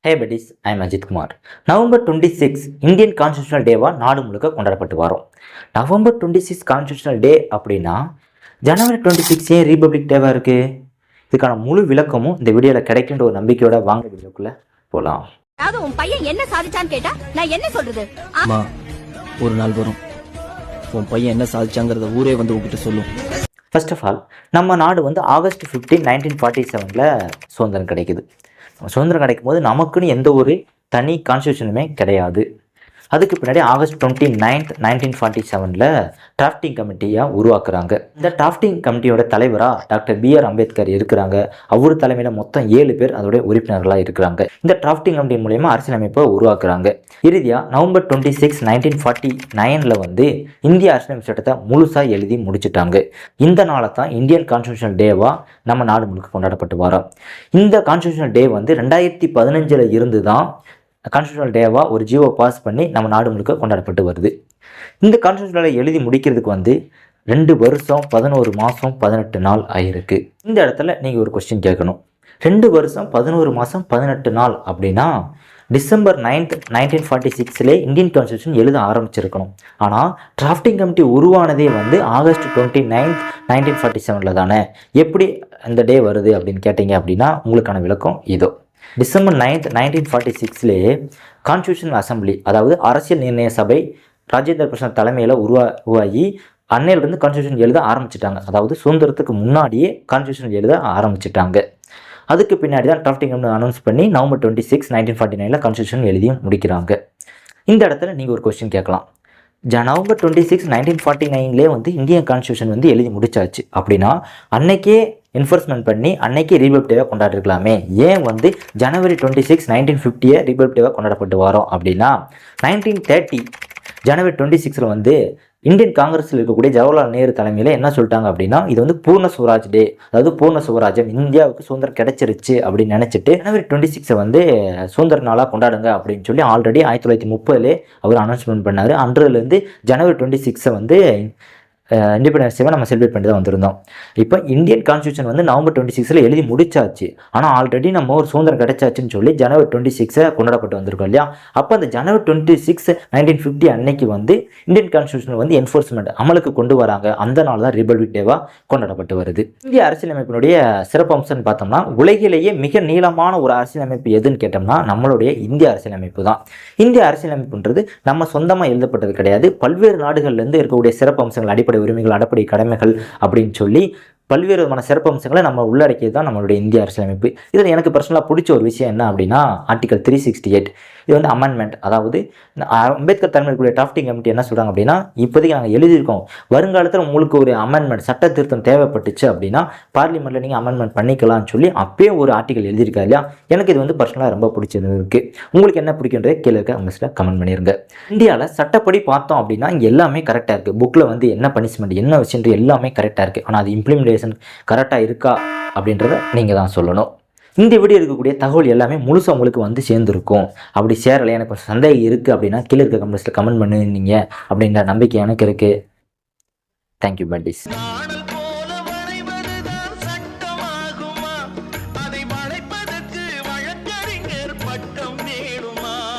Hey buddies, I am Ajit Kumar. November 26 Indian constitutional டேவாக நாடு முழுக்க கொண்டாடப்பட்டு வரோம். நவம்பர் 26 கான்ஸ்டியூஷனல் டே அப்படின்னா ஜனவரி 26 ஏன் ரிபப்ளிக் டேவாக இருக்குது? இதுக்கான முழு விளக்கமும் இந்த வீடியோவில் கிடைக்கின்ற ஒரு நம்பிக்கையோட வாங்க வீடியோக்குள்ளே போகலாம். உன் பையன் என்ன சாதிச்சான்னு கேட்டா நான் என்ன சொல்றது? ஒரு நாள் வரும் உன் பையன் என்ன சாதிச்சாங்கிறத ஊரே வந்து உங்ககிட்ட சொல்லும். ஃபர்ஸ்ட் ஆஃப் ஆல் நம்ம நாடு வந்து ஆகஸ்ட் 15, 1947 சுதந்திரம் கிடைக்குது. சுதந்திரம் கிடைக்கும் போது நமக்குன்னு எந்த ஒரு தனி கான்ஸ்டியூஷனுமே கிடையாது. அதுக்கு பின்னாடி ஆகஸ்ட் 29, 1947 டிராஃப்டிங் கமிட்டியாக உருவாக்குறாங்க. இந்த டிராஃப்டிங் கமிட்டியோட தலைவராக டாக்டர் B.R. அம்பேத்கர் இருக்கிறாங்க. அவர் தலைமையில் மொத்தம் 7 பேர் அதோடைய உறுப்பினர்களாக இருக்கிறாங்க. இந்த டிராஃப்டிங் கமிட்டி மூலயமா அரசியலமைப்பை உருவாக்குறாங்க. இறுதியாக நவம்பர் 26, 1949 இந்திய அரசியலமைப்பு சட்டத்தை முழுசாக எழுதி முடிச்சுட்டாங்க. இந்த நாளை தான் இந்தியன் கான்ஸ்டியூஷனல் டேவாக நம்ம நாடு முழுக்க கொண்டாடப்பட்டு வரோம். இந்த கான்ஸ்டியூஷனல் டே வந்து 2015 இருந்து தான் கான்ஸ்டியூஷனல் டேவாக ஒரு ஜியோ பாஸ் பண்ணி நம்ம நாடு முழுக்க கொண்டாடப்பட்டு வருது. இந்த கான்ஸ்டியூஷனலை எழுதி முடிக்கிறதுக்கு 2 வருஷம் 11 மாதம் 18 நாள் ஆகிருக்கு. இந்த இடத்துல நீங்கள் ஒரு கொஸ்டின் கேட்கணும். 2 வருஷம் 11 மாதம் 18 நாள் அப்படின்னா டிசம்பர் 9, 1946 இந்தியன் கான்ஸ்டியூஷன் எழுத ஆரம்பிச்சிருக்கணும். ஆனால் டிராஃப்டிங் கமிட்டி உருவானதே ஆகஸ்ட் 29, 1947 தானே. எப்படி அந்த டே வருது அப்படின்னு கேட்டிங்க அப்படின்னா உங்களுக்கான விளக்கம் இதோ. டிசம்பர் 9, 1946 கான்ஸ்டியூஷனல் அசம்பிளி, அதாவது அரசியல் நிர்ணய சபை ராஜேந்திர பிரசாத் தலைமையில் உருவாகி அன்னையிலிருந்து கான்ஸ்டியூஷன் எழுத ஆரம்பிச்சிட்டாங்க. அதாவது சுதந்திரத்துக்கு முன்னாடியே கான்ஸ்டியூஷன் எழுத ஆரம்பிச்சிட்டாங்க. அதுக்கு பின்னாடி தான் டிராஃப்டிங் அனௌன்ஸ் பண்ணி நவம்பர் 26, 1949 கான்ஸ்டியூஷன் எழுதி முடிக்கிறாங்க. இந்த இடத்துல நீங்கள் ஒரு கொஸ்டின் கேட்கலாம். நவம்பர் 26, 1949 இந்தியன் கான்ஸ்டியூஷன் எழுதி முடிச்சாச்சு அப்படின்னா அன்னைக்கே என்ஃபோர்ஸ்மெண்ட் பண்ணி அன்னைக்கே ரிபப்ளிக் டேவாக கொண்டாடிருக்கலாமே. ஏன் ஜனவரி 26, 1950 ரிபப்ளிக் டேவாக கொண்டாடப்பட்டு வரோம் அப்படின்னா 1930 ஜனவரி 26 இந்தியன் காங்கிரஸில் இருக்கக்கூடிய ஜவஹர்லால் நேரு தலைமையில் என்ன சொல்லிட்டாங்க அப்படின்னா இது பூர்ண சுவராஜ் டே, அதாவது பூர்ண சுவராஜ்யம், இந்தியாவுக்கு சுதந்திரம் கிடைச்சிருச்சு அப்படின்னு நினச்சிட்டு ஜனவரி 26 சுதந்திர நாளாக கொண்டாடுங்க அப்படின்னு சொல்லி ஆல்ரெடி 1930 அவர் அனௌன்ஸ்மெண்ட் பண்ணார். அன்றிலிருந்து ஜனவரி 26 இண்டிபெண்டன்ஸ் டேவை நம்ம செலிப்ரேட் பண்ணி தான் வந்திருந்தோம். இப்போ இந்தியன் கான்ஸ்டியூஷன் நவம்பர் 26 எழுதி முடிச்சாச்சு. ஆனால் ஆல்ரெடி நம்ம ஒரு சுதந்திரம் கிடைச்சாச்சுன்னு சொல்லி ஜனவரி 26 கொண்டாடப்பட்டு வந்திருக்கோம் இல்லையா. அப்போ அந்த ஜனவரி 26, 1950 அன்னைக்கு இந்தியன் கான்ஸ்டியூஷன் என்ஃபோர்ஸ்மெண்ட் அமலுக்கு கொண்டு வராங்க. அந்த நாள் தான் ரிபப்ளிக் டேவாக கொண்டாடப்பட்டு வருது. இந்திய அரசியலமைப்பினுடைய சிறப்பம்சம்னு பார்த்தோம்னா உலகிலேயே மிக நீளமான ஒரு அரசியலமைப்பு எதுன்னு கேட்டோம்னா நம்மளுடைய இந்திய அரசியலமைப்பு தான். இந்திய அரசியலமைப்புன்றது நம்ம சொந்தமாக எழுதப்பட்டது கிடையாது. பல்வேறு நாடுகள்லேருந்து இருக்கக்கூடிய சிறப்பம்சங்கள், அடிப்படை உரிமைகள், அடிப்படை கடமைகள் அப்படின்னு சொல்லி பல்வேறு விதமான சிறப்பம்சங்களை நம்ம உள்ளடக்கியது தான் நம்மளுடைய இந்திய அரசியலமைப்பு. இதில் எனக்கு பர்சனலாக பிடிச்ச ஒரு விஷயம் என்ன அப்படின்னா ஆர்டிகல் 368. இது அமெண்ட்மெண்ட், அதாவது அம்பேத்கர் தலைமையிலுடைய டிராஃப்டிங் கமிட்டி என்ன சொல்கிறாங்க அப்படின்னா இப்போதைக்கு நாங்கள் எழுதியிருக்கோம், வருங்காலத்தில் உங்களுக்கு ஒரு அமெண்ட்மெண்ட் சட்ட திருத்தம் தேவைப்பட்டுச்சு அப்படின்னா பார்லிமெண்ட்டில் நீங்கள் அமெண்ட்மெண்ட் பண்ணிக்கலாம்னு சொல்லி அப்பயே ஒரு ஆர்டிகல் எழுதியிருக்கா இல்லையா. எனக்கு இது பர்சனலாக ரொம்ப பிடிச்சது இருக்குது. உங்களுக்கு என்ன பிடிக்குன்றதை கீழே இருக்க கமெண்ட்ஸில் கமெண்ட் பண்ணிடுங்க. இந்தியாவில் சட்டப்படி பார்த்தோம் அப்படின்னா இங்கே எல்லாமே கரெக்டாக இருக்குது. புக்கில் என்ன பனிஷ்மெண்ட், என்ன விஷயம் எல்லாமே கரெக்டாக இருக்குது. ஆனால் அது இம்ப்ளிமெண்டேஷன் கரெக்டாக இருக்கா அப்படின்றத நீங்கள் தான் சொல்லணும். இந்த வீடியோ இருக்கக்கூடிய தகவல் எல்லாமே முழுசாக உங்களுக்கு சேர்ந்துருக்கும். அப்படி சேரலை, எனக்கு கொஞ்சம் சந்தேகம் இருக்குது அப்படின்னா கீழே இருக்க கமெண்ட்ஸில் கமெண்ட் பண்ணுவீங்க அப்படின்ற நம்பிக்கை எனக்கு இருக்குது. Thank you buddies.